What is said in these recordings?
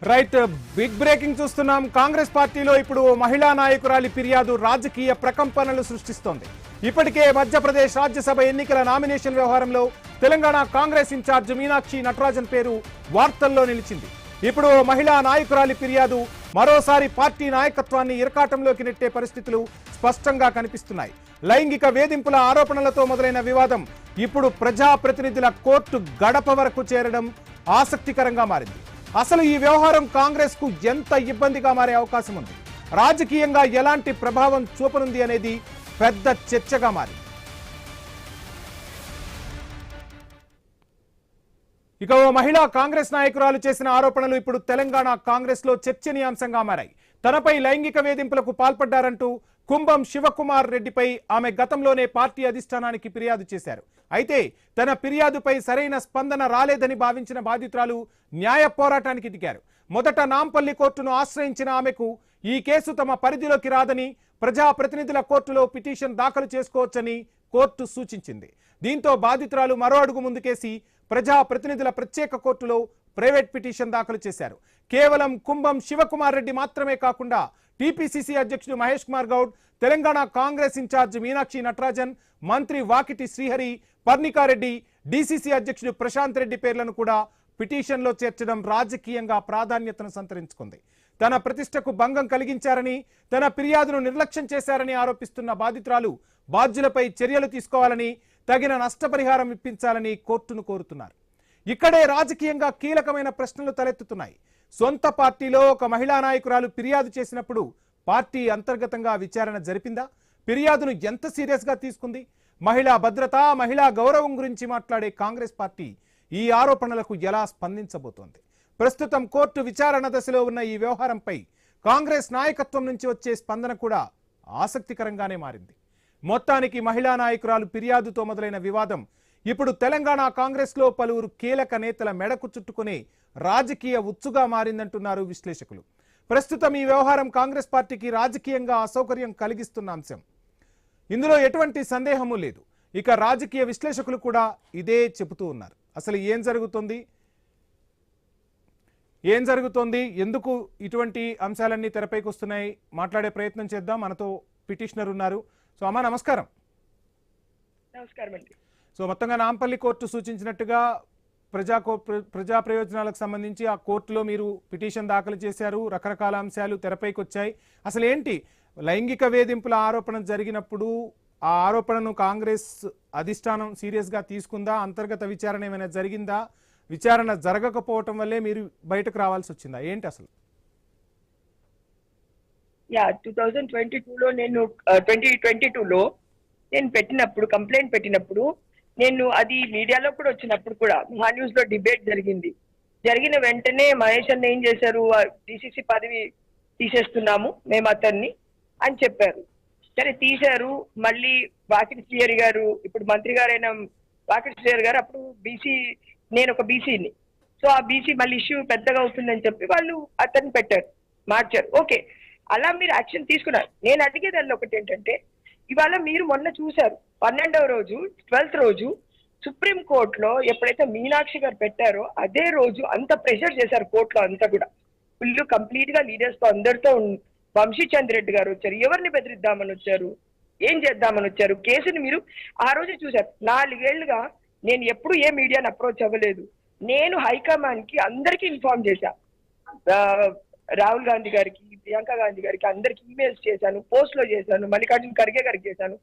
Right, big breaking చూస్తున్నాం. కాంగ్రెస్ పార్టీలో ఇప్పుడు మహిళా నాయకురాలి ఫిర్యాదు రాజకీయ ప్రకంపనలు సృష్టిస్తోంది. ఇప్పటికే మధ్యప్రదేశ్ రాజ్యసభ ఎన్నికల నామినేషన్ వ్యవహారంలో తెలంగాణ కాంగ్రెస్ ఇన్ఛార్జ్ మీనాక్షి నటరాజన్ పేరు వార్తల్లో నిలిచింది. ఇప్పుడు మహిళా నాయకురాలి ఫిర్యాదు మరోసారి పార్టీ నాయకత్వాన్ని ఇరకాటంలోకి నెట్టే పరిస్థితులు స్పష్టంగా కనిపిస్తున్నాయి. లైంగిక వేధింపుల ఆరోపణలతో మొదలైన వివాదం ఇప్పుడు ప్రజాప్రతినిధుల కోర్టు గడప వరకు చేరడం ఆసక్తికరంగా మారింది. అసలు ఈ వ్యవహారం కాంగ్రెస్ కు ఎంత ఇబ్బందిగా మారే అవకాశం ఉంది, రాజకీయంగా ఎలాంటి ప్రభావం చూపనుంది అనేది పెద్ద చర్చగా మారింది. ఇక ఓ మహిళా కాంగ్రెస్ నాయకురాలు చేసిన ఆరోపణలు ఇప్పుడు తెలంగాణ కాంగ్రెస్ లో చర్చనీయాంశంగా మారాయి. తనపై లైంగిక వేధింపులకు పాల్పడ్డారంటూ కుంభం శివకుమార్ రెడ్డిపై ఆమె గతంలోనే పార్టీ అధిష్టానానికి ఫిర్యాదు చేశారు. అయితే తన ఫిర్యాదుపై సరైన స్పందన రాలేదని భావించిన బాధితురాలు న్యాయ పోరాటానికి దిగారు. మొదట నాంపల్లి కోర్టును ఆశ్రయించిన ఆమెకు ఈ కేసు తమ పరిధిలోకి రాదని, ప్రజాప్రతినిధుల కోర్టులో పిటిషన్ దాఖలు చేసుకోవచ్చని కోర్టు సూచించింది. దీంతో బాధితురాలు మరో అడుగు ముందుకేసి ప్రజాప్రతినిధుల ప్రత్యేక కోర్టులో ప్రైవేట్ పిటిషన్ దాఖలు చేశారు. కేవలం కుంభం శివకుమార్ రెడ్డి మాత్రమే కాకుండా టీపీసీసీ అధ్యక్షుడు మహేష్ కుమార్ గౌడ్, తెలంగాణ కాంగ్రెస్ ఇన్ఛార్జ్ మీనాక్షి నటరాజన్, మంత్రి వాకిటి శ్రీహరి, పర్ణికారెడ్డి, డీసీసీ అధ్యక్షుడు ప్రశాంత్ రెడ్డి పేర్లను కూడా పిటిషన్లో చేర్చడం రాజకీయంగా ప్రాధాన్యతను సంతరించుకుంది. తన ప్రతిష్టకు భంగం కలిగించారని, తన ఫిర్యాదును నిర్లక్ష్యం చేశారని ఆరోపిస్తున్న బాధితురాలు బాధ్యులపై చర్యలు తీసుకోవాలని, తగిన నష్టపరిహారం ఇప్పించాలని కోర్టును కోరుతున్నారు. ఇక్కడే రాజకీయంగా కీలకమైన ప్రశ్నలు తలెత్తుతున్నాయి. సొంత పార్టీలో ఒక మహిళా నాయకురాలు ఫిర్యాదు చేసినప్పుడు పార్టీ అంతర్గతంగా విచారణ జరిపిందా? ఫిర్యాదును ఎంత సీరియస్గా తీసుకుంది? మహిళా భద్రత, మహిళా గౌరవం గురించి మాట్లాడే కాంగ్రెస్ పార్టీ ఈ ఆరోపణలకు ఎలా స్పందించబోతోంది? ప్రస్తుతం కోర్టు విచారణ దశలో ఉన్న ఈ వ్యవహారంపై కాంగ్రెస్ నాయకత్వం నుంచి వచ్చే స్పందన కూడా ఆసక్తికరంగానే మారింది. మొత్తానికి మహిళా నాయకురాలు ఫిర్యాదుతో మొదలైన వివాదం ఇప్పుడు తెలంగాణ కాంగ్రెస్ లో పలువురు కీలక నేతల మెడకు చుట్టుకునే రాజకీయ ఉచ్చుగా మారిందంటున్నారు విశ్లేషకులు. ప్రస్తుతం ఈ వ్యవహారం కాంగ్రెస్ పార్టీకి రాజకీయంగా అసౌకర్యం కలిగిస్తున్న అంశం, ఇందులో ఎటువంటి సందేహము లేదు. ఇక రాజకీయ విశ్లేషకులు కూడా ఇదే చెబుతూ ఉన్నారు. అసలు ఏం జరుగుతోంది, ఎందుకు ఇటువంటి అంశాలన్నీ తెరపైకి వస్తున్నాయి, మాట్లాడే ప్రయత్నం చేద్దాం. మనతో పిటిషనర్ ఉన్నారు. సో అమ్మా నమస్కారం. నమస్కారం అండి. సో మొత్తంగా నాంపల్లి కోర్టు సూచించినట్టుగా ప్రజా ప్రయోజనాలకు సంబంధించి ఆ కోర్టులో మీరు పిటిషన్ దాఖలు చేశారు. రకరకాల అంశాలు తెరపైకి వచ్చాయి. అసలు ఏంటి, లైంగిక వేధింపుల ఆరోపణ జరిగినప్పుడు ఆ ఆరోపణను కాంగ్రెస్ అధిష్టానం సీరియస్గా తీసుకుందా? అంతర్గత విచారణ ఏమైనా జరిగిందా? విచారణ జరగకపోవటం వల్లే మీరు బయటకు రావాల్సి వచ్చిందా? ఏంటి అసలు? 2022లో నేను 2022లో నేను పెట్టినప్పుడు కంప్లైంట్ పెట్టినప్పుడు నేను అది మీడియాలో కూడా వచ్చినప్పుడు కూడా మహా న్యూస్ లో డిబేట్ జరిగిన వెంటనే మహేష్ అన్న ఏం చేశారు, డిసిసి పదవి తీసేస్తున్నాము మేము అతన్ని అని చెప్పారు. సరే తీశారు. మళ్ళీ వాకిటి శ్రీహరి గారు, ఇప్పుడు మంత్రి గారైన వాకిటి శ్రీహరి గారు, అప్పుడు బీసీ, నేను ఒక బీసీని, సో ఆ బీసీ మళ్ళీ ఇష్యూ పెద్దగా అవుతుందని చెప్పి వాళ్ళు అతన్ని పెట్టారు, మార్చారు. ఓకే, అలా మీరు యాక్షన్ తీసుకున్నారు. నేను అడిగేదాన్ని ఒకటి ఏంటంటే, ఇవాళ మీరు మొన్న చూశారు 12వ రోజు 12th రోజు సుప్రీం కోర్టులో ఎప్పుడైతే మీనాక్షి గారు పెట్టారో అదే రోజు అంత ప్రెషర్ చేశారు కోర్టులో అంతా కూడా. ఫుల్ కంప్లీట్ గా లీడర్స్ తో అందరితో వంశీచంద్ర రెడ్డి గారు వచ్చారు. ఎవరిని బెదిరిద్దామని వచ్చారు, ఏం చేద్దామని వచ్చారు, కేసుని మీరు ఆ రోజే చూశారు. 4 ఏళ్లుగా నేను ఎప్పుడు ఏ మీడియాని అప్రోచ్ అవ్వలేదు. నేను హైకమాండ్ కి అందరికీ ఇన్ఫార్మ్ చేశా, రాహుల్ గాంధీ గారికి, ప్రియాంక గాంధీ గారికి అందరికి ఈమెయిల్స్ చేశాను, పోస్ట్ లో చేశాను, మల్లికార్జున ఖర్గే గారికి చేశాను.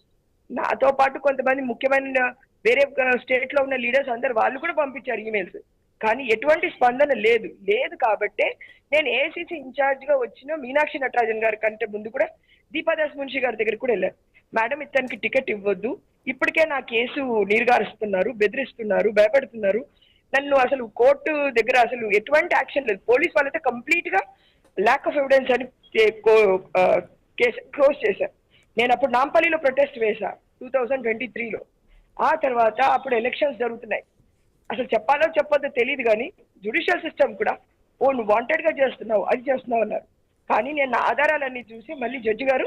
నాతో పాటు కొంతమంది ముఖ్యమైన వేరే స్టేట్ లో ఉన్న లీడర్స్ అందరు వాళ్ళు కూడా పంపించారు ఈమెయిల్స్. కానీ ఎటువంటి స్పందన లేదు కాబట్టే నేను ఏఐసిసి ఇన్ఛార్జ్ గా వచ్చిన మీనాక్షి నటరాజన్ గారి కంటే ముందు కూడా దీపాదాస్ మున్షి గారి దగ్గర కూడా వెళ్ళారు. మేడం, ఇతనికి టికెట్ ఇవ్వద్దు, ఇప్పటికే నా కేసు నీరుగారుస్తున్నారు, బెదిరిస్తున్నారు, భయపెడుతున్నారు, నన్ను అసలు కోర్టు దగ్గర అసలు ఎటువంటి యాక్షన్ లేదు. పోలీస్ వాళ్ళైతే కంప్లీట్ గా ల్యాక్ ఆఫ్ ఎవిడెన్స్ అని కేసు క్లోజ్ చేశారు. నేను అప్పుడు నాంపల్లిలో ప్రొటెస్ట్ వేసా 2023లో. ఆ తర్వాత అప్పుడు ఎలక్షన్స్ జరుగుతున్నాయి. అసలు చెప్పాలో చెప్పొద్దో తెలియదు, కానీ జ్యుడిషియల్ సిస్టమ్ కూడా నువ్వు వాంటెడ్ గా చేస్తున్నావు, అది చేస్తున్నావు అన్నారు. కానీ నేను నా ఆధారాలన్నీ చూసి మళ్ళీ జడ్జి గారు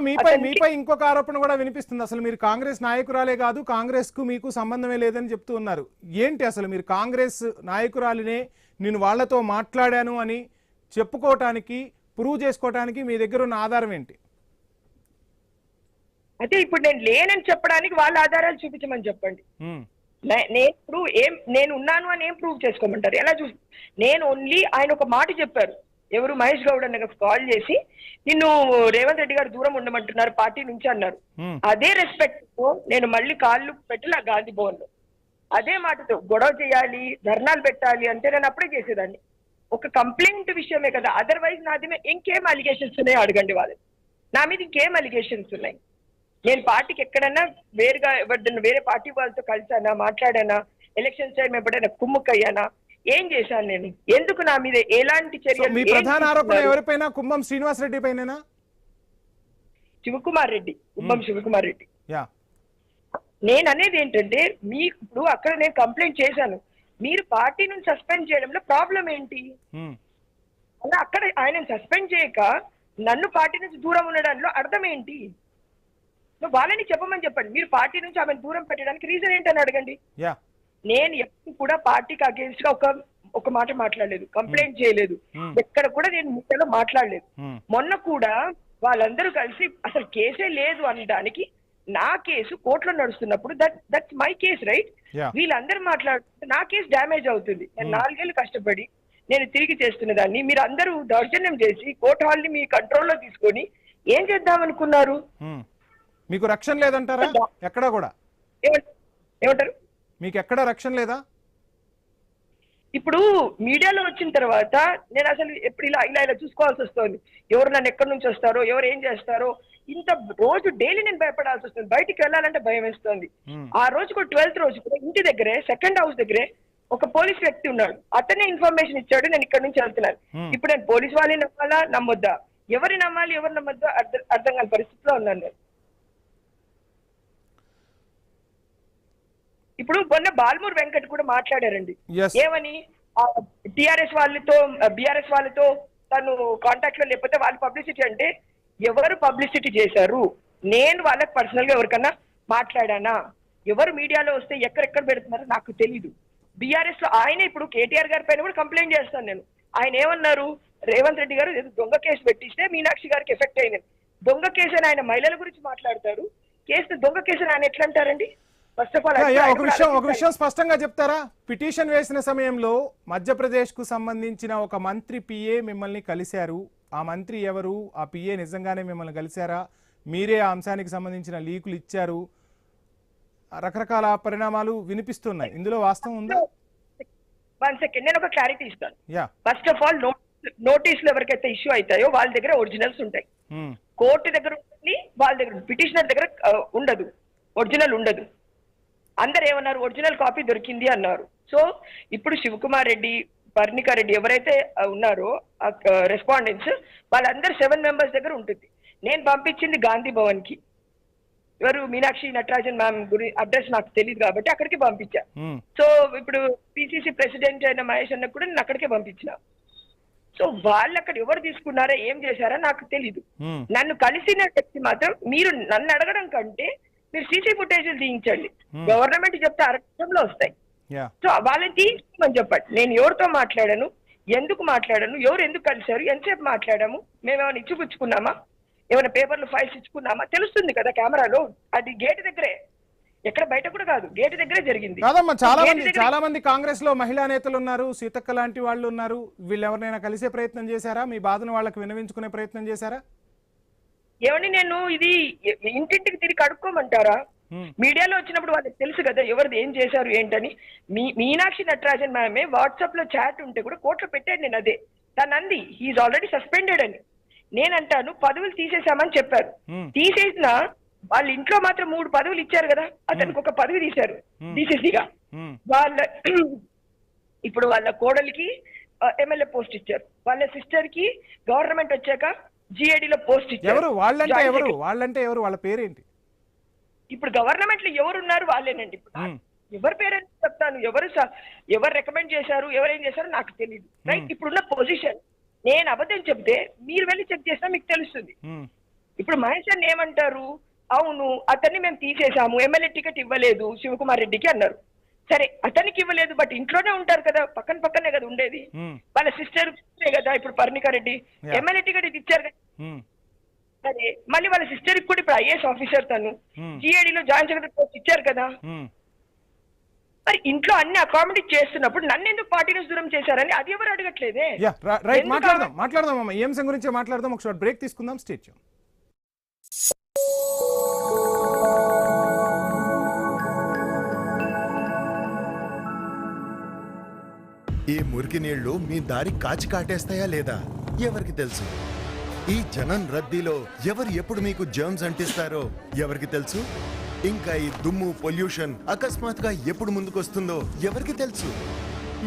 మీపై ఇంకొక ఆరోపణ కూడా వినిపిస్తుంది. అసలు మీరు కాంగ్రెస్ నాయకురాలే కాదు, కాంగ్రెస్ కు మీకు సంబంధమే లేదని చెప్తూ ఉన్నారు. ఏంటి అసలు, మీరు కాంగ్రెస్ నాయకురాలినే, నేను వాళ్లతో మాట్లాడాను అని చెప్పుకోవటానికి ప్రూవ్ చేసుకోవటానికి మీ దగ్గర ఉన్న ఆధారం ఏంటి? అయితే ఇప్పుడు నేను లేనని చెప్పడానికి వాళ్ళ ఆధారాలు చూపించమని చెప్పండి. నేను ప్రూవ్ నేను ఉన్నాను అని ఏం ప్రూవ్ చేసుకోమంటారు? ఎలా నేను ఓన్లీ ఆయన ఒక మాట చెప్పారు. ఎవరు? మహేష్ గౌడ్ అన్న కాల్ చేసి నిన్ను రేవంత్ రెడ్డి గారు దూరం ఉండమంటున్నారు పార్టీ నుంచి అన్నారు. అదే రెస్పెక్ట్ తో నేను మళ్ళీ కాళ్ళు పెట్టిన గాంధీ భవన్ లో అదే మాటతో గొడవ చేయాలి, ధర్నాలు పెట్టాలి అంటే నేను అప్పుడే చేసేదాన్ని. ఒక కంప్లైంట్ విషయమే కదా, అదర్వైజ్ నాది ఇంకేం అలిగేషన్స్ ఉన్నాయో అడగండి వాళ్ళు. నా మీద ఇంకేం అలిగేషన్స్ ఉన్నాయి? నేను పార్టీకి ఎక్కడన్నా వేరుగా ఎవరిదన్నా వేరే పార్టీ వాళ్ళతో కలిసానా, మాట్లాడానా, ఎలక్షన్స్ టైం ఎప్పుడైనా కుమ్ముక్కయ్యానా, ఏం చేశాను నేను? ఎందుకు నా మీద ఎలాంటి చర్యలు? మీ ప్రధాన ఆరోపణ ఎవరిపైన? కుంభం శ్రీనివాస్ రెడ్డి పైన? శివకుమార్ రెడ్డి, కుంభం శివకుమార్ రెడ్డి. యా, నేను అనేది ఏంటంటే మీకు ఇప్పుడు అక్కడ నేను కంప్లైంట్ చేశాను, మీరు పార్టీ నుంచి సస్పెండ్ చేయడంలో ప్రాబ్లం ఏంటి? అలా అక్కడ ఆయన సస్పెండ్ చేయక నన్ను పార్టీ నుంచి దూరం ఉండడంలో అర్థం ఏంటి? వాళ్ళని చెప్పమని చెప్పండి. మీరు పార్టీ నుంచి ఆమెను దూరం పెట్టడానికి రీజన్ ఏంటని అడగండి. నేను ఎప్పుడు కూడా పార్టీకి అగేన్స్ట్ గా ఒక మాట మాట్లాడలేదు, కంప్లైంట్ చేయలేదు, ఎక్కడ కూడా నేను మీడియాలో మాట్లాడలేదు. మొన్న కూడా వాళ్ళందరూ కలిసి అసలు కేసే లేదు అనడానికి, నా కేసు కోర్టులో నడుస్తున్నప్పుడు దట్స్ మై కేస్ రైట్, వీళ్ళందరూ మాట్లాడుతుంటే నా కేసు డ్యామేజ్ అవుతుంది. నేను 4 ఏళ్ళు కష్టపడి నేను తిరిగి చేస్తున్న దాన్ని మీరు అందరూ దౌర్జన్యం చేసి కోర్టు హాల్ ని మీ కంట్రోల్లో తీసుకొని ఏం చేద్దాం అనుకున్నారు? మీకు రక్షణ లేదంటారా? ఎక్కడ కూడా ఏమంటారు? మీకు ఎక్కడ రక్షణ లేదా? ఇప్పుడు మీడియాలో వచ్చిన తర్వాత నేను అసలు ఎప్పుడు ఇలా ఇలా ఇలా చూసుకోవాల్సి వస్తుంది. ఎవరు నన్ను ఎక్కడి నుంచి వస్తారో, ఎవరు ఏం చేస్తారో, ఇంత రోజు డైలీ నేను భయపడాల్సి వస్తుంది. బయటికి వెళ్ళాలంటే భయం వేస్తుంది. ఆ రోజు కూడా 12th రోజు కూడా ఇంటి దగ్గరే సెకండ్ హౌస్ దగ్గరే ఒక పోలీస్ వ్యక్తి ఉన్నాడు. అతనే ఇన్ఫర్మేషన్ ఇచ్చాడు, నేను ఇక్కడ నుంచి వెళ్తున్నాను. ఇప్పుడు నేను పోలీస్ వాళ్ళని నమ్మాలా నమ్మొద్దా? ఎవరు నమ్మాలి ఎవరు నమ్మొద్దా అర్థం కాని పరిస్థితిలో ఉన్నాను నేను. ఇప్పుడు మొన్న బాల్మూర్ వెంకట్ కూడా మాట్లాడారండి. ఏమని? టిఆర్ఎస్ వాళ్ళతో బిఆర్ఎస్ వాళ్ళతో తను కాంటాక్ట్ లో లేకపోతే వాళ్ళు పబ్లిసిటీ అంటే ఎవరు పబ్లిసిటీ చేశారు? నేను వాళ్ళకి పర్సనల్ గా ఎవరికన్నా మాట్లాడానా? ఎవరు మీడియాలో వస్తే ఎక్కడెక్కడ పెడుతున్నారో నాకు తెలీదు. బిఆర్ఎస్ లో ఆయన ఇప్పుడు కేటీఆర్ గారి పైన కూడా కంప్లైంట్ చేస్తాను నేను. ఆయన ఏమన్నారు? రేవంత్ రెడ్డి గారు దొంగ కేసు పెట్టిస్తే మీనాక్షి గారికి ఎఫెక్ట్ అయింది. దొంగ కేసు అని ఆయన మహిళల గురించి మాట్లాడతారు, కేసు దొంగ కేసు అని ఆయన ఎట్లా అంటారండి? ఒక విషయం స్పష్టంగా చెప్తారా? పిటిషన్ వేసిన సమయంలో మధ్యప్రదేశ్ కు సంబంధించిన ఒక మంత్రి పిఏ మిమ్మల్ని కలిశారు. ఆ మంత్రి ఎవరు? ఆ పిఏ నిజంగానే మిమ్మల్ని కలిశారా? మీరే ఆ అంశానికి సంబంధించిన లీకులు ఇచ్చారు. రకరకాల పరిణామాలు వినిపిస్తున్నాయి. ఇందులో వాస్తవం ఉందా? 1 సెకండ్, నేను ఒక క్లారిటీ ఇస్తాను. ఫస్ట్ ఆఫ్ ఆల్ నోటీసులు ఎవరికైతే ఇష్యూ అవుతాయో వాళ్ళ దగ్గర ఒరిజినల్స్ ఉంటాయి. కోర్టు దగ్గర ఉంటుంది, వాళ్ళ దగ్గర పిటిషనర్ దగ్గర ఉండదు, ఒరిజినల్ ఉండదు. అందరు ఏమన్నారు? ఒరిజినల్ కాపీ దొరికింది అన్నారు. సో ఇప్పుడు శివకుమార్ రెడ్డి, పర్ణికా రెడ్డి ఎవరైతే ఉన్నారో రెస్పాండెంట్స్ వాళ్ళందరూ 7 మెంబర్స్ దగ్గర ఉంటుంది. నేను పంపించింది గాంధీ భవన్ కి. ఎవరు? మీనాక్షి నటరాజన్ మ్యామ్ అడ్రస్ నాకు తెలియదు కాబట్టి అక్కడికి పంపించా. సో ఇప్పుడు పిసిసి ప్రెసిడెంట్ అయిన మహేష్ అన్న కూడా నేను అక్కడికే పంపించిన. సో వాళ్ళు అక్కడ ఎవరు తీసుకున్నారా, ఏం చేశారా నాకు తెలీదు. నన్ను కలిసిన వ్యక్తి మాత్రం మీరు నన్ను అడగడం కంటే మీరు సీసీ ఫుటేజీలు తీయించండి. గవర్నమెంట్ చెప్తే 6 నిమిషంలో వస్తాయి. సో వాళ్ళని తీయించమని చెప్పండి. నేను ఎవరితో మాట్లాడాను, ఎందుకు మాట్లాడాను, ఎవరు ఎందుకు కలిశారు, ఎంతసేపు మాట్లాడాము, మేమేమైనా ఇచ్చిపుచ్చుకున్నామా, ఏమైనా పేపర్లు ఫైల్స్ ఇచ్చుకున్నామా తెలుస్తుంది కదా కెమెరాలో. అది గేట్ దగ్గరే, ఎక్కడ బయట కూడా కాదు, గేట్ దగ్గరే జరిగింది. కాదమ్మా, చాలా మంది కాంగ్రెస్ లో మహిళా నేతలు ఉన్నారు, సీతక్క లాంటి వాళ్ళు ఉన్నారు. వీళ్ళు ఎవరినైనా కలిసే ప్రయత్నం చేశారా? మీ బాధను వాళ్ళకి వినవించుకునే ప్రయత్నం చేశారా? ఏమండి, నేను ఇది ఇంటింటికి తిరిగి అడుక్కోమంటారా? మీడియాలో వచ్చినప్పుడు వాళ్ళకి తెలుసు కదా ఎవరిది ఏం చేశారు ఏంటని. మీనాక్షి నటరాజన్ మ్యామే వాట్సాప్ లో చాట్ ఉంటే కూడా కోర్టులో పెట్టాడు. నేను అదే తను అంది, హీఈస్ ఆల్రెడీ సస్పెండెడ్ అని. నేనంటాను పదవులు తీసేసామని చెప్పారు. తీసేసిన వాళ్ళ ఇంట్లో మాత్రం 3 పదవులు ఇచ్చారు కదా, అతనికి ఒక పదవి తీశారు తీసేసిగా. వాళ్ళ ఇప్పుడు వాళ్ళ కోడలికి ఎమ్మెల్యే పోస్ట్ ఇచ్చారు, వాళ్ళ సిస్టర్ కి గవర్నమెంట్ వచ్చాక జిఐడిలో పోస్ట్ ఇచ్చారు. వాళ్ళంటే ఎవరు? వాళ్ళ పేరేంటి? ఇప్పుడు గవర్నమెంట్ లో ఎవరున్నారు వాళ్ళేనండి. ఇప్పుడు ఎవరి పేరెంట్ చెప్తాను, ఎవరు రికమెండ్ చేశారు, ఎవరేం చేశారో నాకు తెలియదు. రైట్, ఇప్పుడున్న పొజిషన్ నేను అబద్ధం చెప్తే మీరు వెళ్ళి చెక్ చేసినా మీకు తెలుస్తుంది. ఇప్పుడు మహేష్ అన్న ఏమంటారు? అవును అతన్ని మేము తీసేసాము, ఎమ్మెల్యే టికెట్ ఇవ్వలేదు శివకుమార్ రెడ్డికి అన్నారు. సరే అతనికి ఇవ్వలేదు, బట్ ఇంట్లోనే ఉంటారు కదా, పక్కన పక్కనే కదా ఉండేది. వాళ్ళ సిస్టర్ కదా ఇప్పుడు పర్ణికారెడ్డి ఎమ్మెల్యే టికెట్ ఇది ఇచ్చారు కదా. సరే మళ్ళీ వాళ్ళ సిస్టర్ కూడా ఇప్పుడు ఐఏఎస్ ఆఫీసర్, తను జిఐడిలో జాయిన్ సెక్రటరీ ఇచ్చారు కదా. మరి ఇంట్లో అన్ని అకామిడేట్ చేస్తున్నప్పుడు నన్ను ఎందుకు పార్టీ నుంచి దూరం చేశారని అది ఎవరు అడగట్లేదే. రైట్, మాట్లాడదాం అమ్మ, ఈ అంశం గురించి మాట్లాడదాం. ఒకసారి బ్రేక్ తీసుకుందాం. స్టేట్ చేయండి. ఈ మురికి నీళ్లు మీ దారి కాచి కాటేస్తాయా లేదా ఎవరికి తెలుసు? ఈ జనం రద్దీలో ఎవరు ఎప్పుడు మీకు జర్మ్స్ అంటిస్తారో ఎవరికి తెలుసు? ఇంకా ఈ దుమ్ము పొల్యూషన్ అకస్మాత్తుగా ఎప్పుడు ముందుకొస్తుందో ఎవరికి తెలుసు?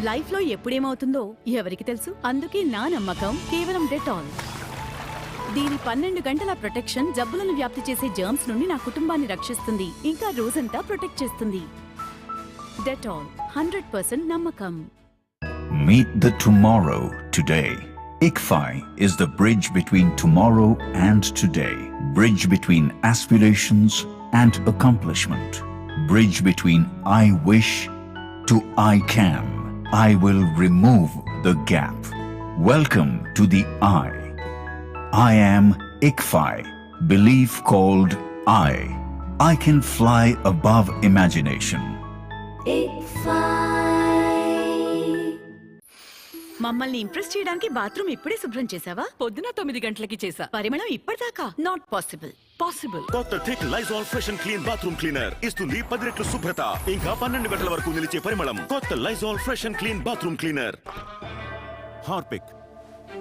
లైఫ్ లో ఎప్పుడేమవుతుందో ఎవరికి తెలుసు? అందుకే నా నమ్మకం కేవలం డెటాల్. దీని 12 గంటల ప్రొటెక్షన్ జబ్బులను వ్యాప్తి చేసే జర్మ్స్ నుండి నా కుటుంబాన్ని రక్షిస్తుంది, ఇంకా రోజంతా ప్రొటెక్ట్ చేస్తుంది. డెటాల్ 100% నమ్మకం. Meet the tomorrow today. ICFI is the bridge between tomorrow and today. Bridge between aspirations and accomplishment. Bridge between I wish to I can. I will remove the gap. Welcome to the I. I am ICFI. Belief called I. I can fly above imagination. మమ్మల్ని impress చేయడానికి bathroom ఇప్పుడే శుభ్రం చేసావా? పొద్దున 9 గంటలకి చేసా. పరిమళం ఇప్పటిదాకా? Not possible. పాసిబుల్. కొత్త thick Lysol fresh and clean bathroom cleaner ఇస్తుంది 10 రెట్లు శుభ్రత, ఇంకా 12 గంటల వరకు నిలిచే పరిమళం. కొత్త Lysol fresh and clean bathroom cleaner. Harpic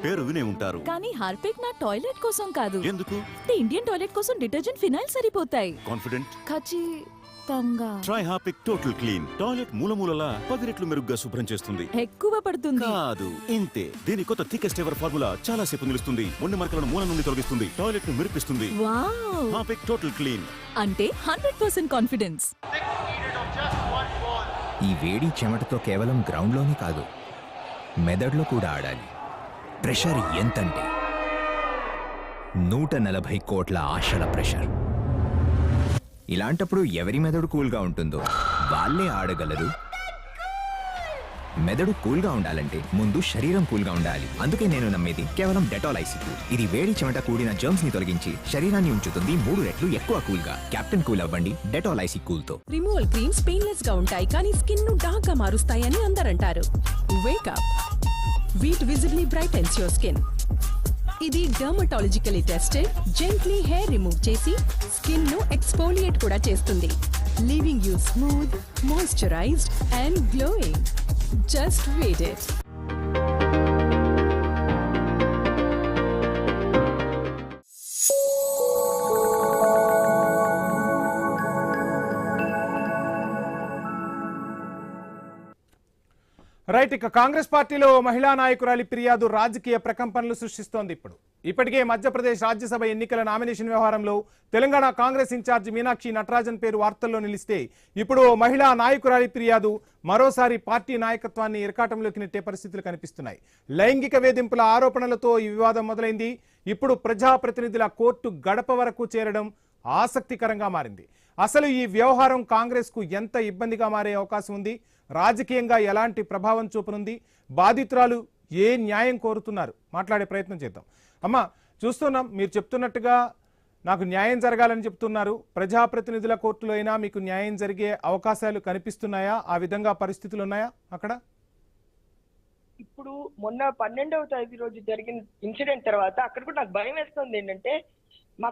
పేరు వినే ఉంటారు, కానీ హార్పిక్ నా టాయిలెట్ కోసం కాదు. ఎందుకు? ఇండియన్ టాయిలెట్ కోసం డిటర్జెంట్ ఫినాయిల్ సరిపోతాయి. కాన్ఫిడెంట్? ఖచ్చితంగా. Try Harpic total clean. Toilet మూలమూలలా 10 రెట్లు మెరుగ్గా శుభ్రం చేస్తుంది. ఎక్కువ పడుతుంది కాదు, ఇంతే. దీని కొత్త థికెస్ట్ ఎవర్ ఫార్ములా చాలా సేపు నిలుస్తుంది, మొండి మరకలను మూల నుండి తొలగిస్తుంది, టాయిలెట్ ను మెరిపిస్తుంది. వావ్. హార్పిక్ టోటల్ క్లీన్ అంటే 100% కాన్ఫిడెన్స్. ఈ వేడి చెమటతో కేవలం గ్రౌండ్లోనే కాదు, మెదడులో కూడా ఆడాలి. ప్రెషర్ ఎంతంటే 140 కోట్ల ఆశల ప్రెషర్. ఇలాంటప్పుడు ఎవరి మెదడు కూల్గా ఉంటుందో వాళ్ళే ఆడగలరు. మెదడు కూల్గా ఉండాలంటే ముందు శరీరం కూల్గా ఉండాలి. అందుకే నేను నమ్మేది కేవలం డెటాల్ ఐసీ కూల్. ఇది వేడి చెమట కూడిన జర్మ్స్ ని తొలగించి శరీరాన్ని ఉంచుతుంది 3 రెట్లు ఎక్కువ కూల్గా. కెప్టెన్ కూల్ అవ్వండి డెటాల్ ఐసీ కూల్ తో. రిమూవల్ క్రీమ్స్ పెయిన్లెస్ గా ఉంటాయి, కానీ స్కిన్ ను డార్క్ గా మారుస్తాయని అందరంటారు. Wake up Veet visibly brightens your skin. ఇది dermatologically tested, gently hair remove చేసి స్కిన్ ను ఎక్స్ఫోలియేట్ కూడా చేస్తుంది, leaving you smooth, moisturized and glowing. Just wait it. Right, ఇక కాంగ్రెస్ పార్టీలో మహిళా నాయకురాలి ఫిర్యాదు రాజకీయ ప్రకంపనలు సృష్టిస్తోంది. ఇప్పటికే మధ్యప్రదేశ్ రాజ్యసభ ఎన్నికల నామినేషన్ వ్యవహారంలో తెలంగాణ కాంగ్రెస్ ఇన్ఛార్జి మీనాక్షి నటరాజన్ పేరు వార్తల్లో నిలిస్తే ఇప్పుడు మహిళా నాయకురాలి ఫిర్యాదు మరోసారి పార్టీ నాయకత్వాన్ని ఇరకాటంలోకి నెట్టే పరిస్థితులు కనిపిస్తున్నాయి. లైంగిక వేధింపుల ఆరోపణలతో ఈ వివాదం మొదలైంది. ఇప్పుడు ప్రజాప్రతినిధుల కోర్టు గడప వరకు చేరడం ఆసక్తికరంగా మారింది. అసలు ఈ వ్యవహారం కాంగ్రెస్ కు ఎంత ఇబ్బందిగా మారే అవకాశం ఉంది? రాజకీయంగా ఎలాంటి ప్రభావం చూపనుంది? బాధితురాలు ఏ న్యాయం కోరుతున్నారు? మాట్లాడే ప్రయత్నం చేద్దాం. అమ్మ, చూస్తున్నాం మీరు చెప్తున్నట్టుగా నాకు న్యాయం జరగాలని చెప్తున్నారు. ప్రజాప్రతినిధుల కోర్టులో అయినా మీకు న్యాయం జరిగే అవకాశాలు కనిపిస్తున్నాయా? ఆ విధంగా పరిస్థితులు ఉన్నాయా అక్కడ? ఇప్పుడు మొన్న 12వ తేదీ రోజు జరిగిన ఇన్సిడెంట్ తర్వాత అక్కడ కూడా నాకు భయం వేస్తుంది. ఏంటంటే మా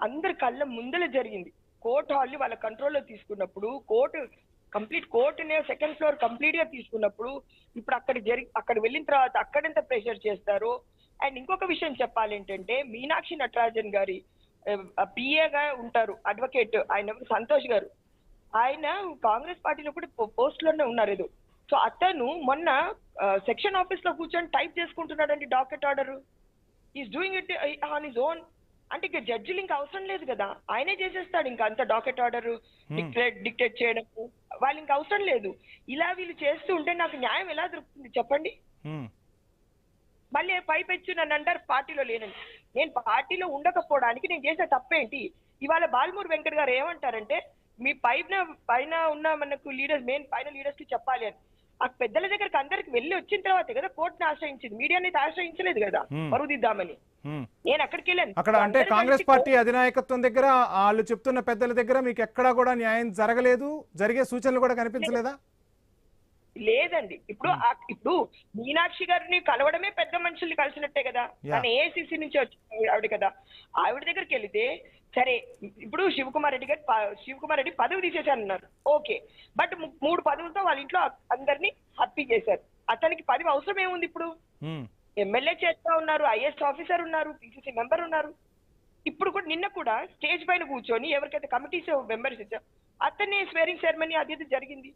అందరి కళ్ళ ముందర జరిగింది. కోర్టు హాల్ వాళ్ళ కంట్రోల్లో తీసుకున్నప్పుడు, కోర్టునే సెకండ్ ఫ్లోర్ కంప్లీట్ గా తీసుకున్నప్పుడు, ఇప్పుడు అక్కడ వెళ్ళిన తర్వాత అక్కడెంత ప్రెషర్ చేస్తారో. అండ్ ఇంకొక విషయం చెప్పాలి ఏంటంటే, మీనాక్షి నటరాజన్ గారి పిఏగా ఉంటారు అడ్వకేట్, ఆయన సంతోష్ గారు. ఆయన కాంగ్రెస్ పార్టీలో కూడా పోస్ట్ లోనే ఉన్నారు ఏదో. సో అతను మొన్న సెక్షన్ ఆఫీస్ లో కూర్చొని టైప్ చేసుకుంటున్నాడండి docket order. Is doing it on his own. అంటే ఇక జడ్జిలు ఇంకా అవసరం లేదు కదా, ఆయనే చేసేస్తాడు. ఇంకా అంత డాకెట్ ఆర్డర్ డిక్టేట్ చేయడం వాళ్ళు ఇంకా అవసరం లేదు. ఇలా వీళ్ళు చేస్తూ ఉంటే నాకు న్యాయం ఎలా దొరుకుతుంది చెప్పండి? మళ్ళీ పైపెచ్చు నన్ను అంటారు పార్టీలో లేనని. నేను పార్టీలో ఉండకపోవడానికి నేను చేసే తప్పేంటి? ఇవాళ బాలమూరు వెంకట్ గారు ఏమంటారంటే, మీ పైన ఉన్న మనకు లీడర్స్ పైన లీడర్స్ కి చెప్పాలి అని. ఆ పెద్దల దగ్గరకు అందరికి వెళ్ళి వచ్చిన తర్వాతే కదా కోర్టుని ఆశ్రయించింది, మీడియాని అయితే ఆశ్రయించలేదు కదా పరుదిద్దామని. నేను అక్కడికి వెళ్ళాను. అక్కడ అంటే కాంగ్రెస్ పార్టీ అధినాయకత్వం దగ్గర వాళ్ళు చెప్తున్న పెద్దల దగ్గర మీకు ఎక్కడా కూడా న్యాయం జరగలేదు, జరిగే సూచనలు కూడా కనిపించలేదా? లేదండి. ఇప్పుడు మీనాక్షి గారిని కలవడమే పెద్ద మనుషుల్ని కలిసినట్టే కదా. తన ఏఐసిసి నుంచి వచ్చి ఆవిడ కదా, ఆవిడ దగ్గరికి వెళితే సరే ఇప్పుడు శివకుమార్ రెడ్డి పదవి తీసేశారన్నారు, ఓకే. బట్ 3 పదవులతో వాళ్ళ ఇంట్లో అందరినీ హ్యాపీ చేశారు. అతనికి పదవి అవసరం ఏముంది? ఇప్పుడు ఎమ్మెల్యే చేస్తా ఉన్నారు, ఐఏఎస్ ఆఫీసర్ ఉన్నారు, పిసిసి మెంబర్ ఉన్నారు. ఇప్పుడు కూడా నిన్న కూడా స్టేజ్ పైన కూర్చొని ఎవరికైతే కమిటీస్ మెంబర్స్ ఇచ్చారు అతనే స్వేరింగ్ సెరమనీ అది జరిగింది.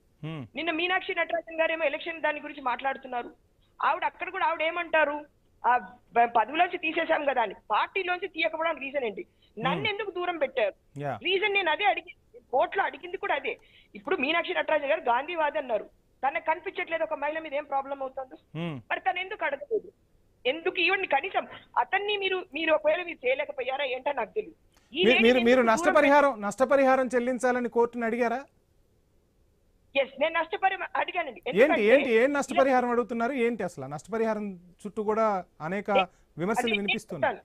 నిన్న మీనాక్షి నటరాజన్ గారు ఏమో ఎలక్షన్ దాని గురించి మాట్లాడుతున్నారు. అక్కడ కూడా ఆవిడ ఏమంటారు, ఆ పదవిలోంచి తీసేశాం కదా అని. పార్టీలోంచి తీయకపోవడానికి రీజన్ ఏంటి? నన్ను ఎందుకు దూరం పెట్టారు? రీజన్ నేను అదే అడిగి కోర్టులో అడిగింది కూడా అదే. ఇప్పుడు మీనాక్షి నటరాజన్ గారు గాంధీవాది అన్నారు, తనకు కనిపించట్లేదు ఒక మహిళ మీద ఏం ప్రాబ్లం అవుతుందో, మరి తను ఎందుకు అడగలేదు? ఎందుకు ఇవ్వండి కనీసం అతన్ని మీరు ఒకవేళ మీరు చేయలేకపోయారా ఏంటో నాకు తెలియదు. మీరు నష్టపరిహారం చెల్లించాలని కోర్టును అడిగారా? నేను నష్టపరిహారం అడిగానండి. ఏం నష్టపరిహారం అడుగుతున్నారు? ఏంటి అసలు నష్టపరిహారం చుట్టూ కూడా అనేక విమర్శలు వినిపిస్తున్నాయి.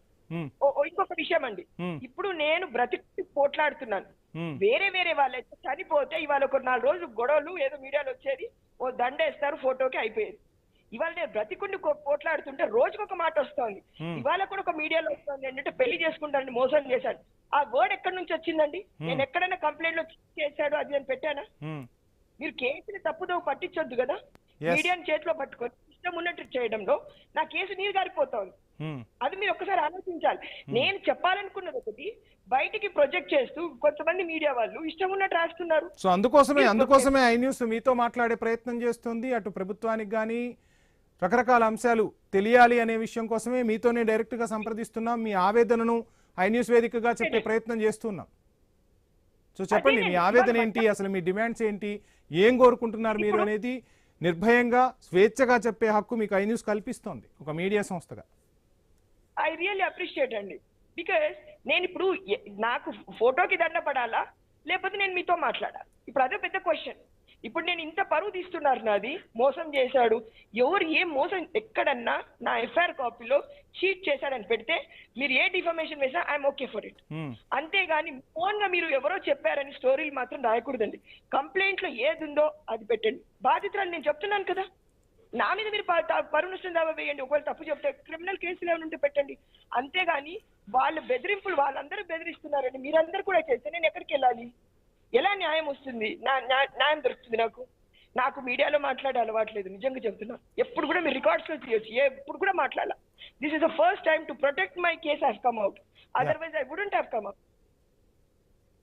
ఇంకొక విషయం అండి, ఇప్పుడు నేను బ్రతికి పోట్లాడుతున్నాను. వేరే వాళ్ళైతే చనిపోతే ఇవాళ ఒక 4 రోజులు గొడవలు ఏదో మీడియాలో వచ్చేది, ఓ దండేస్తారు ఫోటోకి అయిపోయేది. ఇవాళ నేను బ్రతికుండి పోట్లాడుతుంటే రోజుకొక మాట వస్తోంది. ఇవాళ కూడా ఒక మీడియాలో వస్తుంది ఏంటంటే పెళ్లి చేసుకుంటానని మోసం చేశాడు. ఆ వర్డ్ ఎక్కడి నుంచి వచ్చిందండి? నేను ఎక్కడైనా కంప్లైంట్ లో చేశాడు అది నేను పెట్టానా? మీరు కేసుని తప్పుదో పట్టించొద్దు కదా. మీడియాని చేతిలో పట్టుకొని ఇష్టం ఉన్నట్టు చేయడంలో నా కేసు నీరు గారిపోతోంది. అది మీరు ఒక్కసారి ఆలోచించాలి. నేను చెప్పాలనుకున్నది ఒకటి, బయటికి ప్రొజెక్ట్ చేస్తూ కొంతమంది మీడియా వాళ్ళు ఇష్టం ఉన్నట్టు రాస్తున్నారు. సో అందుకోసమే ఐ న్యూస్ మీతో మాట్లాడే ప్రయత్నం చేస్తుంది. అటు ప్రభుత్వానికి కానీ రకరకాల అంశాలు తెలియాలి అనే విషయం కోసమే మీతోనే డైరెక్ట్ గా సంప్రదిస్తున్నాం. మీ ఆవేదనను ఐ న్యూస్ వేదికగా చెప్పే ప్రయత్నం చేస్తున్నాం. సో చెప్పండి, మీ ఆవేదన ఏంటి, అసలు మీ డిమాండ్స్ ఏంటి, ఏం కోరుకుంటున్నారు మీరు అనేది నిర్భయంగా స్వేచ్ఛగా చెప్పే హక్కు మీకు ఐ న్యూస్ కల్పిస్తోంది ఒక మీడియా సంస్థగా. ఐ రియల్లీ అప్రిషియేట్ అండి. బికాస్ నేను ఇప్పుడు నాకు ఫోటోకి దండ పడాలా లేకపోతే నేను మీతో మాట్లాడాలి? ఇప్పుడు అదే పెద్ద క్వశ్చన్. ఇప్పుడు నేను ఇంత పరువు తీస్తున్నారు, నాది మోసం చేశాడు, ఎవరు ఏం మోసం ఎక్కడన్నా నా ఎఫ్ఐఆర్ కాపీలో చీట్ చేశాడని పెడితే మీరు ఏ డిఫర్మేషన్ వేసినా ఐఎమ్ ఓకే ఫర్ ఇట్. అంతేగాని ఫోన్ గా మీరు ఎవరో చెప్పారని స్టోరీలు మాత్రం రాయకూడదండి. కంప్లైంట్ లో ఏది ఉందో అది పెట్టండి. బాధితురాలు నేను చెప్తున్నాను కదా, నా మీద మీరు పరువు నష్టం దావా వేయండి. ఒకవేళ తప్పు చెప్తే క్రిమినల్ కేసులు ఏమైనా ఉంటే పెట్టండి. అంతేగాని వాళ్ళు బెదిరింపులు వాళ్ళందరూ బెదిరిస్తున్నారండి. మీరందరూ కూడా చేస్తే నేను ఎక్కడికి వెళ్ళాలి? ఎలా న్యాయం వస్తుంది? న్యాయం దొరుకుతుంది నాకు మీడియాలో మాట్లాడే అలవాట్లేదు, నిజంగా చెప్తున్నా. ఎప్పుడు కూడా మీరు రికార్డ్స్ లో తీయొచ్చు, ఎప్పుడు కూడా మాట్లాడాల. This is the first time to protect my case have come out, otherwise I wouldn't have come out.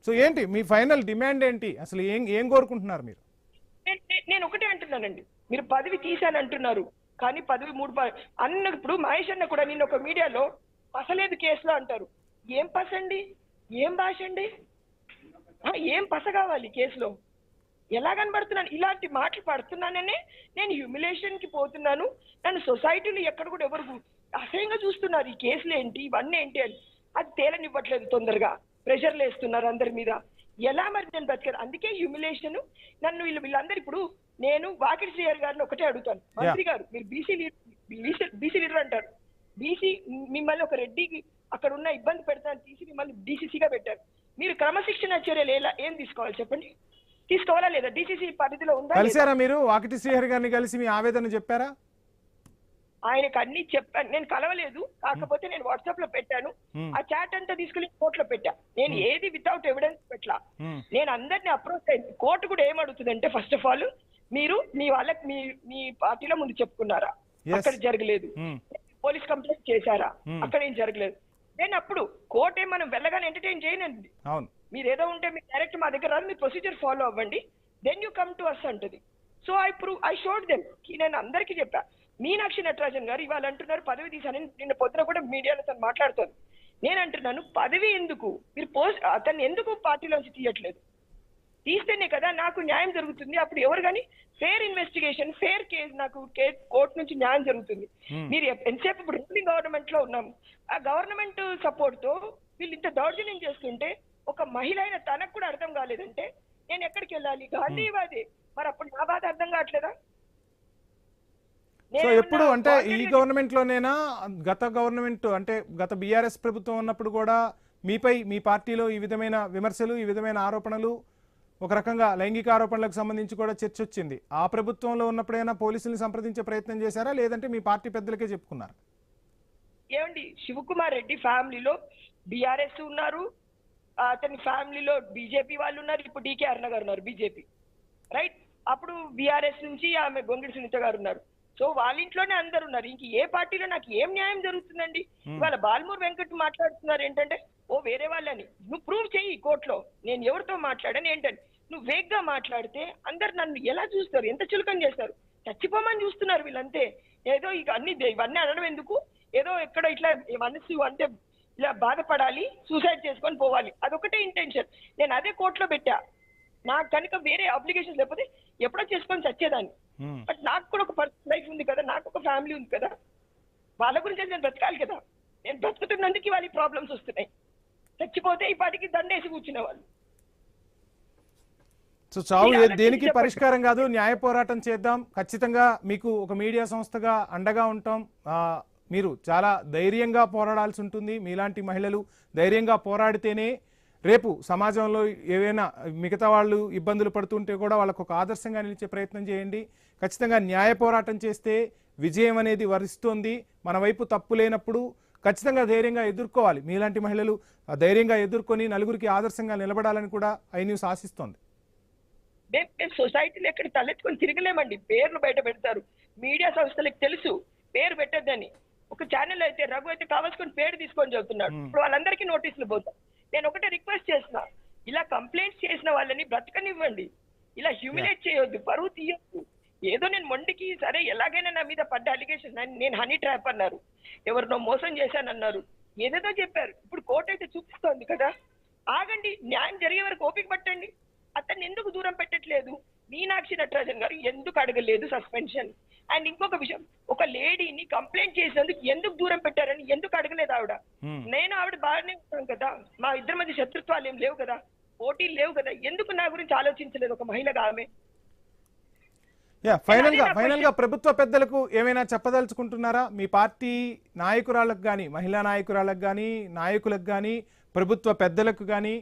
So ఏంటి మీ ఫైనల్ డిమాండ్ ఏంటి, అసలు ఏం కోరుకుంటున్నారు మీరు? నేను ఒకటే అంటున్నానండి, మీరు పదవి తీసాను అంటున్నారు కానీ పదవి 3 అన్నప్పుడు మహేష్ అన్న కూడా నిన్న ఒక మీడియాలో పసలేదు కేసులో అంటారు. ఏం పసండి, ఏం భాష అండి, ఏం పస కావాలి కేసులో? ఎలా కనబడుతున్నాను? ఇలాంటి మాటలు పడుతున్నాననే నేను హ్యూమిలేషన్ కి పోతున్నాను. నన్ను సొసైటీలో ఎక్కడ కూడా ఎవరు అసహ్యంగా చూస్తున్నారు. ఈ కేసులు ఏంటి, ఇవన్నీ ఏంటి అని అది తేలనివ్వట్లేదు. తొందరగా ప్రెషర్లు వేస్తున్నారు అందరి మీద. ఎలా మరి నేను బ్రతికారు? అందుకే హ్యూమిలేషన్. నన్ను వీళ్ళందరూ ఇప్పుడు నేను వాకిటి శ్రీహరి గారిని ఒకటే అడుగుతాను, మంత్రి గారు మీరు బీసీ లీడర్ అంటారు, బీసీ మిమ్మల్ని ఒక రెడ్డికి అక్కడ ఉన్న ఇబ్బంది పెడతాను తీసి మిమ్మల్ని డీసీసీగా పెట్టారు. మీరు క్రమశిక్షణ చర్యలు ఏం తీసుకోవాలి చెప్పండి? తీసుకోవాలా లేదా? డీసీసీ పరిధిలో ఉందా? కలిసారా మీరు వాకిటి శ్రీహరి గారిని కలిసి మీ ఆవేదన చెప్పారా? ఆయనకు అన్ని చెప్పాను. నేను కలవలేదు, కాకపోతే నేను వాట్సాప్ లో పెట్టాను. ఆ చాట్ అంతా తీసుకుని కోర్టులో పెట్టా. నేను ఏది వితౌట్ ఎవిడెన్స్ పెట్టలా. నేను అందరినీ అప్రోచ్ అయింది. కోర్టు కూడా ఏమడుగుతుందంటే ఫస్ట్ ఆఫ్ ఆల్ మీరు మీ వాళ్ళకి మీ పార్టీలో ముందు చెప్పుకున్నారా? అక్కడ జరగలేదు. పోలీస్ కంప్లైంట్ చేశారా? అక్కడ ఏం జరగలేదు. నేను అప్పుడు కోర్టు ఏం మనం వెళ్ళగానే ఎంటర్టైన్ చేయనండి. మీరు ఏదో ఉంటే మీరు డైరెక్ట్ మా దగ్గర రాదు, మీ ప్రొసీజర్ ఫాలో అవ్వండి, then you come to us అంటది. So I showed them. నేను అందరికీ చెప్పా. మీనాక్షి నటరాజన్ గారు ఇవాళ అంటున్నారు పదవి తీసానని. నిన్న పొద్దున కూడా మీడియాలో తను మాట్లాడుతుంది. నేను అంటున్నాను పదవి ఎందుకు, మీరు అతన్ని ఎందుకు పార్టీలోంచి తీయట్లేదు? తీస్తేనే కదా నాకు న్యాయం జరుగుతుంది. అప్పుడు ఎవరు కానీ ఫేర్ ఇన్వెస్టిగేషన్, ఫేర్ కేసు, నాకు కోర్టు నుంచి న్యాయం జరుగుతుంది. మీరు ఎంతసేపు ఇప్పుడు రూలింగ్ గవర్నమెంట్ లో ఉన్నాము, ఆ గవర్నమెంట్ సపోర్ట్ తో వీళ్ళు ఇంత దౌర్జన్యం చేస్తుంటే ఒక మహిళ అయిన తనకు కూడా అర్థం కాలేదంటే నేను ఎక్కడికి వెళ్ళాలి? గాంధీవాది. మరి అప్పుడు నా బాధ అర్థం కావట్లేదా? సో ఎప్పుడు అంటే ఈ గవర్నమెంట్ లోనేనా, గత గవర్నమెంట్ అంటే గత బీఆర్ఎస్ ప్రభుత్వం ఉన్నప్పుడు కూడా మీపై మీ పార్టీలో ఈ విధమైన విమర్శలు, ఈ విధమైన ఆరోపణలు, ఒక రకంగా లైంగిక ఆరోపణలకు సంబంధించి కూడా చర్చ వచ్చింది. ఆ ప్రభుత్వంలో ఉన్నప్పుడైనా పోలీసుల్ని సంప్రదించే ప్రయత్నం చేశారా, లేదంటే మీ పార్టీ పెద్దలకే చెప్పుకున్నారా? ఏమండి, శివకుమార్ రెడ్డి ఫ్యామిలీలో బీఆర్ఎస్ ఉన్నారు, అతని ఫ్యామిలీలో బీజేపీ వాళ్ళు ఉన్నారు, ఇప్పుడు డీకే అరుణ గారు ఉన్నారు బీజేపీ, రైట్? అప్పుడు బీఆర్ఎస్ నుంచి ఆమె గొంగిడి సునీత గారు ఉన్నారు. సో వాళ్ళ ఇంట్లోనే అందరు ఉన్నారు. ఇంక ఏ పార్టీలో నాకు ఏం న్యాయం జరుగుతుందండి? ఇవాళ బాలమూరు వెంకట్ మాట్లాడుతున్నారు ఏంటంటే, ఓ వేరే వాళ్ళని నువ్వు ప్రూవ్ చెయ్యి కోర్టులో, నేను ఎవరితో మాట్లాడాను ఏంటంటే. నువ్వు వేగ్గా మాట్లాడితే అందరు నన్ను ఎలా చూస్తారు, ఎంత చులకం చేస్తారు, చచ్చిపోమని చూస్తున్నారు వీళ్ళంతే. ఏదో ఇక ఇవన్నీ అనడం ఎందుకు, ఏదో ఎక్కడో ఇట్లా మనసు అంటే ఇలా బాధపడాలి, సూసైడ్ చేసుకొని పోవాలి, అదొకటే ఇంటెన్షన్. నేను అదే కోర్టులో పెట్టా. నాకు కనుక వేరే అప్లికేషన్ లేకపోతే ఎప్పుడో చేసుకొని చచ్చేదాన్ని. బట్ నాకు కూడా ఒక పర్సనల్ లైఫ్ ఉంది కదా, నాకు ఒక ఫ్యామిలీ ఉంది కదా, వాళ్ళ గురించి నేను బ్రతకాలి కదా. నేను బ్రతుకుతున్నందుకు వాళ్ళ ప్రాబ్లమ్స్ వస్తున్నాయి. చచ్చిపోతే ఈ పాటికి దండేసి కూర్చునే వాళ్ళు. సో చావు దేనికి పరిష్కారం కాదు, న్యాయ పోరాటం చేద్దాం. ఖచ్చితంగా మీకు ఒక మీడియా సంస్థగా అండగా ఉంటాం. మీరు చాలా ధైర్యంగా పోరాడాల్సి ఉంటుంది. మీలాంటి మహిళలు ధైర్యంగా పోరాడితేనే రేపు సమాజంలో ఏవైనా మిగతా వాళ్ళు ఇబ్బందులు పడుతుంటే కూడా వాళ్ళకు ఒక ఆదర్శంగా నిలిచే ప్రయత్నం చేయండి. ఖచ్చితంగా న్యాయ పోరాటం చేస్తే విజయం అనేది వరిస్తుంది. మన వైపు తప్పు లేనప్పుడు ఖచ్చితంగా ధైర్యంగా ఎదుర్కోవాలి. మీలాంటి మహిళలు ధైర్యంగా ఎదుర్కొని నలుగురికి ఆదర్శంగా నిలబడాలని కూడా ఐ న్యూస్ ఆశిస్తోంది. మేము సొసైటీలో ఎక్కడ తలెత్తుకొని తిరగలేమండి. పేర్లు బయట పెడతారు, మీడియా సంస్థలకు తెలుసు పేరు పెట్టద్దని. ఒక ఛానల్ అయితే రఘు అయితే కావాల్సుకొని పేరు తీసుకొని చదువుతున్నాడు. ఇప్పుడు వాళ్ళందరికీ నోటీసులు పోతాయి. నేను ఒకటే రిక్వెస్ట్ చేస్తున్నా, ఇలా కంప్లైంట్స్ చేసిన వాళ్ళని బ్రతకనివ్వండి, ఇలా హ్యూమిలేట్ చేయొద్దు, పరువు తీయొద్దు. ఏదో నేను మొండికి సరే ఎలాగైనా నా మీద పడ్డ అలిగేషన్, నేను హనీ ట్రాప్ అన్నారు, ఎవరినో మోసం చేశానన్నారు, ఏదేదో చెప్పారు. ఇప్పుడు కోర్టు అయితే చూపిస్తోంది కదా, ఆగండి, న్యాయం జరిగే వరకు ఓపిక పట్టండి. అతన్ని ఎందుకు దూరం పెట్టట్లేదు? మీనాక్షి నటరాజన్ గారు ఎందుకు అడగలేదు సస్పెన్షన్? అండ్ ఇంకొక విషయం, ఒక లేడీని కంప్లైంట్ చేసినందుకు ఎందుకు దూరం పెట్టారని ఎందుకు అడగలేదు ఆవిడ? నేను ఆవిడ బాగానే ఉంటాను కదా, మా ఇద్దరి మధ్య శత్రుత్వాలు ఏం లేవు కదా, పోటీలు లేవు కదా, ఎందుకు నా గురించి ఆలోచించలేదు ఒక మహిళగా ఆమె? ఫైనల్ గా ప్రభుత్వ పెద్దలకు ఏమైనా చెప్పదలుచుకుంటున్నారా? మీ పార్టీ నాయకురాళ్ళకు కానీ, మహిళా నాయకురాళ్ళకు కానీ, నాయకులకు కానీ, ప్రభుత్వ పెద్దలకు కానీ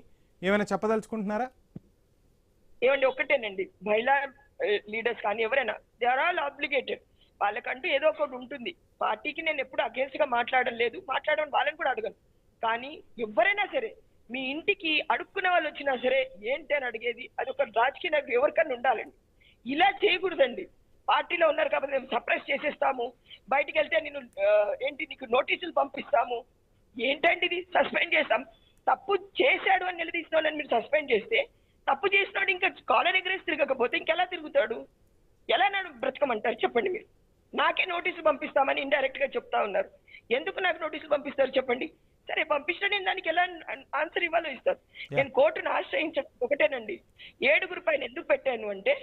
ఏమైనా చెప్పదలుచుకుంటున్నారా? ఏమండి, ఒకటేనండి, మహిళా లీడర్స్ కానీ ఎవరైనా దే ఆర్ ఆల్ ఆబ్లిగేటెడ్. వాళ్ళకంటూ ఏదో ఒకటి ఉంటుంది. పార్టీకి నేను ఎప్పుడు అగేన్స్ట్ గా మాట్లాడడం లేదు, మాట్లాడడం వాళ్ళని కూడా అడగను. కానీ ఎవరైనా సరే మీ ఇంటికి అడుక్కునే వాళ్ళు వచ్చినా సరే ఏంటి అని అడిగేది అది ఒక రాజకీయ నాయకుడు ఎవరికన్నా ఉండాలండి. ఇలా చేయకూడదండి. పార్టీలో ఉన్నారు కాబట్టి మేము సప్రెస్ చేసేస్తాము, బయటికి వెళ్తే నేను నీకు నోటీసులు పంపిస్తాము, ఏంటండి ఇది, సస్పెండ్ చేస్తాం. తప్పు చేశాడు అని నిలదీసిన వాళ్ళని మీరు సస్పెండ్ చేస్తే, తప్పు చేసినాడు ఇంకా కాలర్ ఎగరేసి తిరగకపోతే ఇంకెలా తిరుగుతాడు? ఎలా నన్ను బ్రతకమంటారు చెప్పండి? మీరు నాకే నోటీసులు పంపిస్తామని ఇండైరెక్ట్ గా చెప్తా ఉన్నారు. ఎందుకు నాకు నోటీసులు పంపిస్తారు చెప్పండి? సరే పంపించిన నేను దానికి ఎలా ఆన్సర్ ఇవ్వాలో ఇస్తాను. నేను కోర్టును ఆశ్రయించడం ఒకటేనండి. 7 పైన ఎందుకు పెట్టాను అంటే,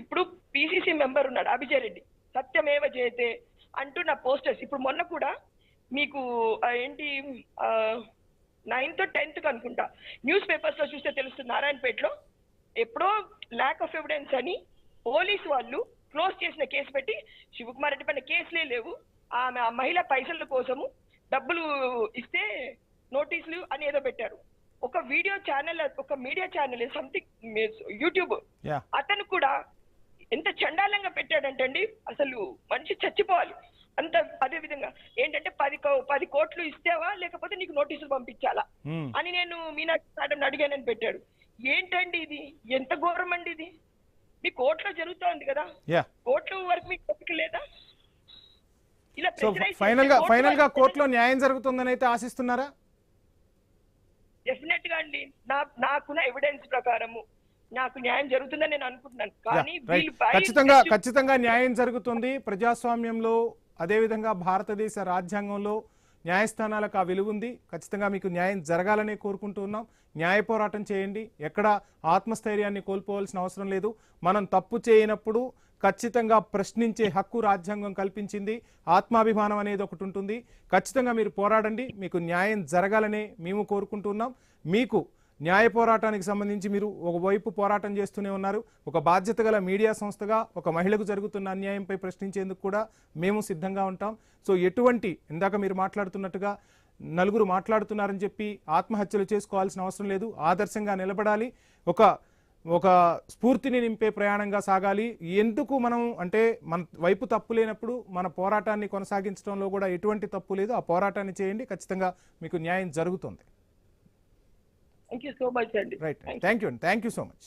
ఇప్పుడు పిసిసి మెంబర్ ఉన్నాడు అభిజయ్ రెడ్డి, సత్యమేవ జయతే అంటూ నా పోస్టర్స్ ఇప్పుడు మొన్న కూడా మీకు 9th or 10th అనుకుంటా న్యూస్ పేపర్స్ లో చూస్తే తెలుస్తుంది, నారాయణపేటలో ఎప్పుడో ల్యాక్ ఆఫ్ ఎవిడెన్స్ అని పోలీసు వాళ్ళు క్లోజ్ చేసిన కేసు పెట్టి శివకుమార్ రెడ్డి పైన కేసులే లేవు, ఆమె ఆ మహిళ పైసల కోసము డబ్బులు ఇస్తే నోటీసులు అని ఏదో పెట్టారు. ఒక వీడియో ఛానల్, ఒక మీడియా ఛానల్ సంథింగ్ యూట్యూబ్, అతను కూడా ఎంత చండాలంగా పెట్టాడంటండి, అసలు మనిషి చచ్చిపోవాలి అంత. అదే విధంగా ఏంటంటే 10 కోట్లు ఇస్తేవా లేకపోతే నీకు నోటీసులు పంపించాలా అని నేను మీనాక్షి మేడం అడిగానని పెట్టాడు. ఏంటండి ఇది, ఎంత ఘోరం అండి ఇది? మీ కోర్టులో జరుగుతా ఉంది కదా, కోర్టు వరకు మీకు ఓపిక లేదా? ఇలా ఫైనల్ గా కోర్టులో న్యాయం జరుగుతుందని అయితే ఆశిస్తున్నారా? డెఫినెట్ గా అండి, నాకున్న ఎవిడెన్స్ ప్రకారము నాకు న్యాయం జరుగుతుందని నేను అనుకుంటున్నాను. కానీ ఖచ్చితంగా న్యాయం జరుగుతుంది. ప్రజాస్వామ్యంలో అదేవిధంగా భారతదేశ రాజ్యాంగంలో న్యాయస్థానాలకు ఆ విలువ ఉంది. ఖచ్చితంగా మీకు న్యాయం జరగాలనే కోరుకుంటూ ఉన్నాం. న్యాయ పోరాటం చేయండి, ఎక్కడ ఆత్మస్థైర్యాన్ని కోల్పోవాల్సిన అవసరం లేదు. మనం తప్పు చేయనప్పుడు ఖచ్చితంగా ప్రశ్నించే హక్కు రాజ్యాంగం కల్పించింది. ఆత్మాభిమానం అనేది ఒకటి ఉంటుంది. ఖచ్చితంగా మీరు పోరాడండి, మీకు న్యాయం జరగాలనే మేము కోరుకుంటున్నాం. మీకు న్యాయ పోరాటానికి సంబంధించి మీరు ఒకవైపు పోరాటం చేస్తూనే ఉన్నారు. ఒక బాధ్యత గల మీడియా సంస్థగా ఒక మహిళకు జరుగుతున్న అన్యాయంపై ప్రశ్నించేందుకు కూడా మేము సిద్ధంగా ఉంటాం. సో ఎటువంటి ఇందాక మీరు మాట్లాడుతున్నట్టుగా నలుగురు మాట్లాడుతున్నారని చెప్పి ఆత్మహత్యలు చేసుకోవాల్సిన అవసరం లేదు. ఆదర్శంగా నిలబడాలి, ఒక స్ఫూర్తిని నింపే ప్రయాణంగా సాగాలి. ఎందుకు మనం అంటే మన వైపు తప్పు లేనప్పుడు మన పోరాటాన్ని కొనసాగించడంలో కూడా ఎటువంటి తప్పు లేదు. ఆ పోరాటాన్ని చేయండి, ఖచ్చితంగా మీకు న్యాయం జరుగుతుంది. థ్యాంక్ యూ సో మచ్ అండి. Right, thank you so much.